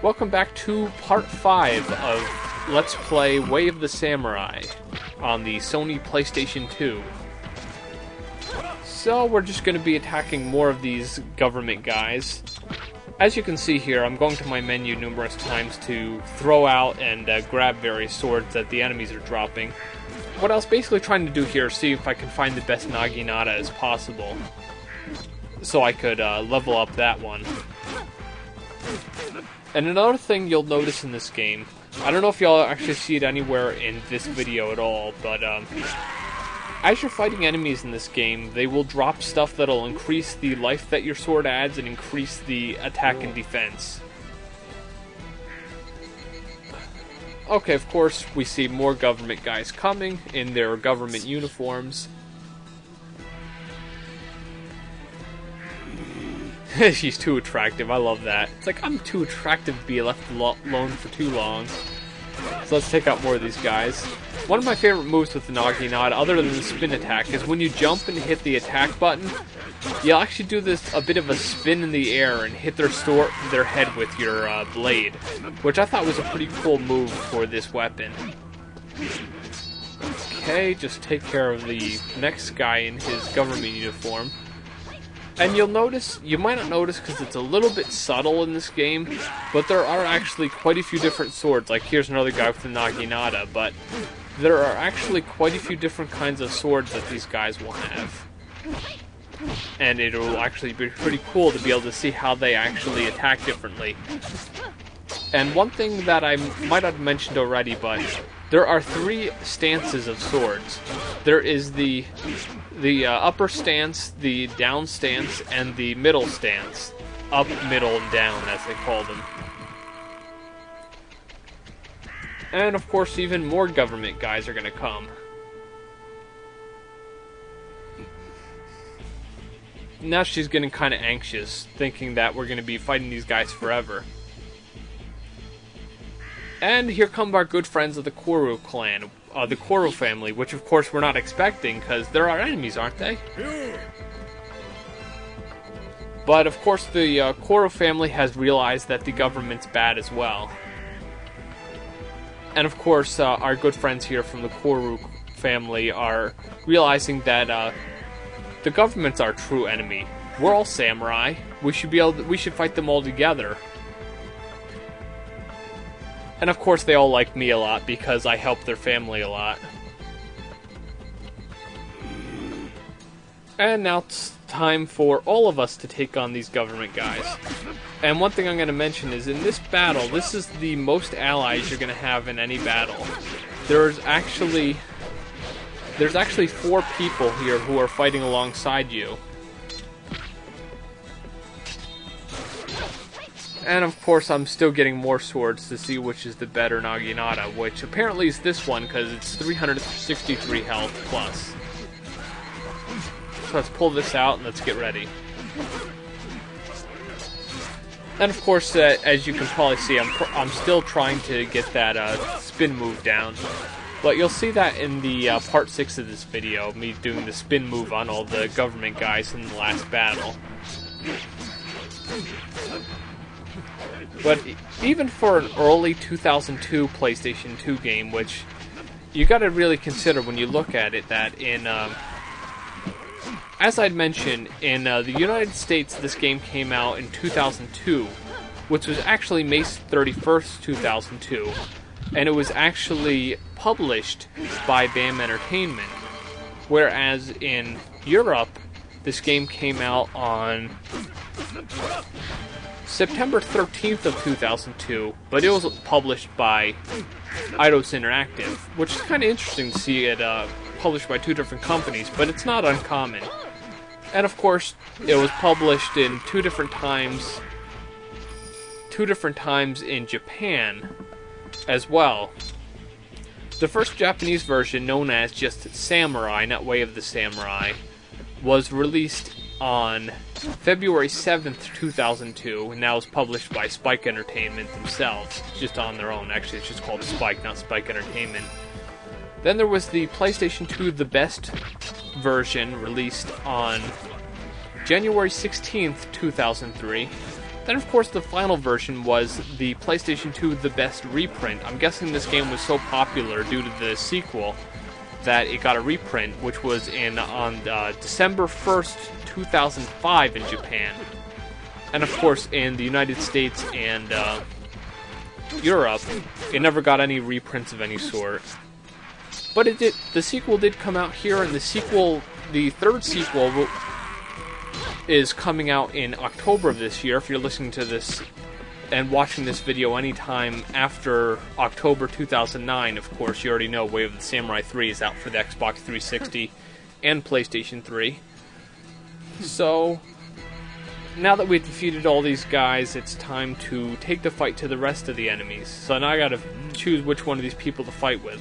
Welcome back to part 5 of Let's Play Way of the Samurai on the Sony PlayStation 2. So we're just going to be attacking more of these government guys. As you can see here, I'm going to my menu numerous times to throw out and grab various swords that the enemies are dropping. What I was basically trying to do here is see if I can find the best Naginata as possible, so I could level up that one. And another thing you'll notice in this game, I don't know if y'all actually see it anywhere in this video at all, but as you're fighting enemies in this game, they will drop stuff that'll increase the life that your sword adds and increase the attack and defense. Okay, of course, we see more government guys coming in their government uniforms. She's too attractive, I love that. It's like, I'm too attractive to be left alone for too long. So let's take out more of these guys. One of my favorite moves with the Naginata, other than the spin attack, is when you jump and hit the attack button, you'll actually do this a bit of a spin in the air and hit their head with your blade, which I thought was a pretty cool move for this weapon. Okay, just take care of the next guy in his government uniform. And you'll notice, you might not notice because it's a little bit subtle in this game, but there are actually quite a few different swords. Like, here's another guy with the Naginata, but there are actually quite a few different kinds of swords that these guys will have. And it will actually be pretty cool to be able to see how they actually attack differently. And one thing that I might have mentioned already, but there are 3 stances of swords. There is the upper stance, the down stance, and the middle stance. Up, middle, and down, as they call them. And of course, even more government guys are going to come. Now she's getting kind of anxious, thinking that we're going to be fighting these guys forever. And here come our good friends of the Koro clan, the Koro family, which of course we're not expecting, because they're our enemies, aren't they? But of course the Koro family has realized that the government's bad as well. And of course our good friends here from the Koro family are realizing that the government's our true enemy. We're all samurai. We should fight them all together. And of course they all like me a lot because I help their family a lot. And now it's time for all of us to take on these government guys. And one thing I'm going to mention is in this battle, this is the most allies you're going to have in any battle. There's actually 4 people here who are fighting alongside you. And of course I'm still getting more swords to see which is the better Naginata, which apparently is this one because it's 363 health plus. So let's pull this out and let's get ready. And of course, as you can probably see, I'm still trying to get that spin move down. But you'll see that in the part 6 of this video, me doing the spin move on all the government guys in the last battle. But even for an early 2002 PlayStation 2 game, which you gotta really consider when you look at it, that in, as I'd mentioned, in the United States this game came out in 2002, which was actually May 31st, 2002, and it was actually published by BAM Entertainment, whereas in Europe this game came out on September 13th of 2002, but it was published by Eidos Interactive, which is kind of interesting to see it published by 2 different companies, but it's not uncommon. And of course, it was published in 2 different times in Japan as well. The first Japanese version, known as just Samurai, not Way of the Samurai, was released on February 7th, 2002, and now is published by Spike Entertainment themselves, just on their own. Actually, it's just called Spike, not Spike Entertainment. Then there was the PlayStation 2 The Best version, released on January 16th, 2003, Then, of course, the final version was the PlayStation 2 The Best reprint. I'm guessing this game was so popular due to the sequel that it got a reprint, which was on December 1st, 2005 in Japan. And, of course, in the United States and Europe, it never got any reprints of any sort. But it did. The sequel did come out here, and the third sequel is coming out in October of this year. If you're listening to this and watching this video anytime after October 2009, of course, you already know Way of the Samurai 3 is out for the Xbox 360 and PlayStation 3. So, now that we've defeated all these guys, it's time to take the fight to the rest of the enemies. So now I gotta choose which one of these people to fight with.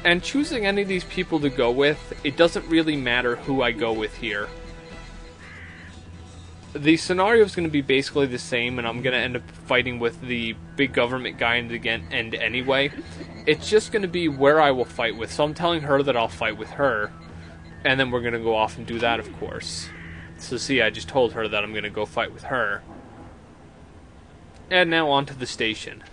And choosing any of these people to go with, it doesn't really matter who I go with here. The scenario is going to be basically the same, and I'm going to end up fighting with the big government guy in the end anyway. It's just going to be where I will fight with. So I'm telling her that I'll fight with her, and then we're going to go off and do that, of course. So see, I just told her that I'm going to go fight with her. And now on to the station.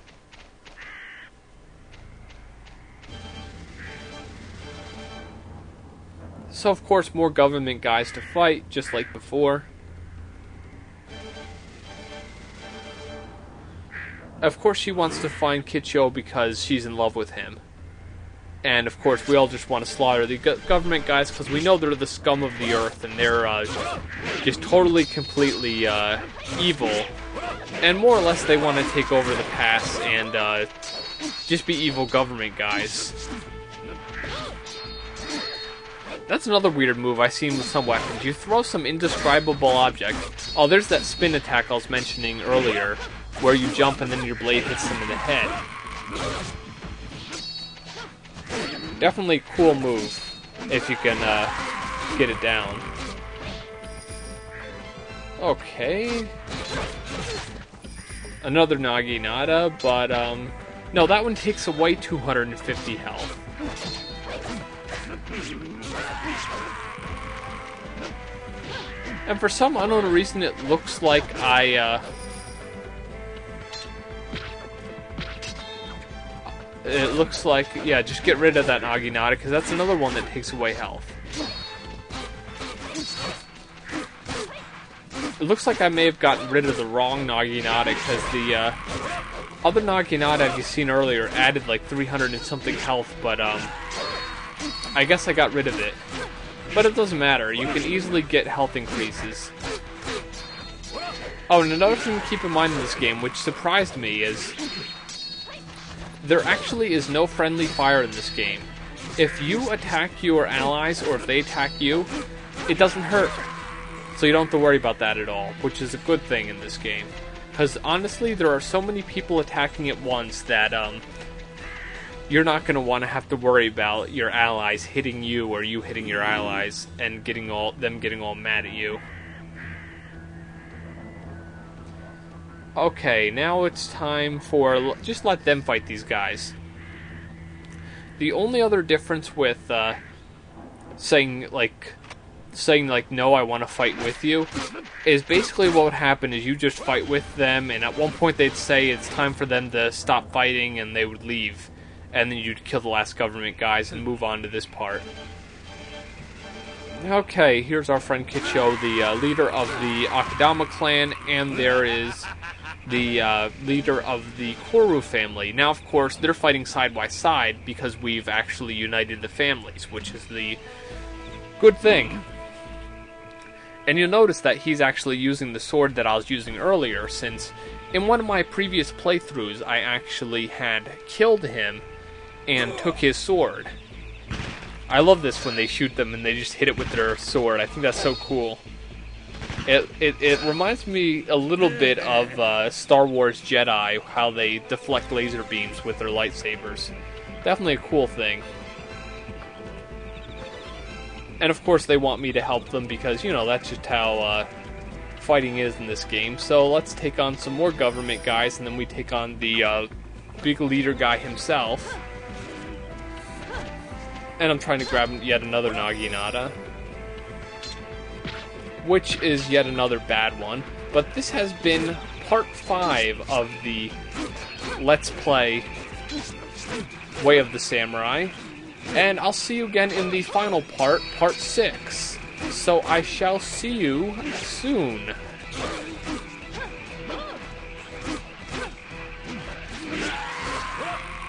So, of course, more government guys to fight, just like before. Of course, she wants to find Kicho because she's in love with him. And, of course, we all just want to slaughter the government guys because we know they're the scum of the earth and they're just totally, completely evil. And more or less, they want to take over the pass and just be evil government guys. That's another weird move I've seen with some weapons. You throw some indescribable object. Oh, there's that spin attack I was mentioning earlier, where you jump and then your blade hits them in the head. Definitely a cool move, if you can get it down. Okay. Another Naginata, but no, that one takes away 250 health. And for some unknown reason, it looks like it looks like, yeah, just get rid of that Naginata, because that's another one that takes away health. It looks like I may have gotten rid of the wrong Naginata, because the other Naginata you've seen earlier added like 300 and something health, but I guess I got rid of it. But it doesn't matter, you can easily get health increases. Oh, and another thing to keep in mind in this game, which surprised me, is there actually is no friendly fire in this game. If you attack your allies, or if they attack you, it doesn't hurt. So you don't have to worry about that at all, which is a good thing in this game. Because honestly, there are so many people attacking at once that you're not going to want to have to worry about your allies hitting you or you hitting your allies and getting all mad at you. Okay, now it's time for just let them fight these guys. The only other difference with saying no, I want to fight with you, is basically what would happen is you just fight with them, and at one point they'd say it's time for them to stop fighting, and they would leave. And then you'd kill the last government guys and move on to this part. Okay, here's our friend Kicho, the leader of the Akadama clan, and there is the leader of the Koru family. Now, of course, they're fighting side by side because we've actually united the families, which is the good thing. And you'll notice that he's actually using the sword that I was using earlier, since in one of my previous playthroughs I actually had killed him and took his sword. I love this when they shoot them and they just hit it with their sword. I think that's so cool. It reminds me a little bit of Star Wars Jedi, how they deflect laser beams with their lightsabers. Definitely a cool thing. And of course they want me to help them because, you know, that's just how fighting is in this game. So let's take on some more government guys, and then we take on the big leader guy himself. And I'm trying to grab yet another Naginata. which is yet another bad one. But this has been part 5 of the Let's Play Way of the Samurai. And I'll see you again in the final part, part 6. So I shall see you soon.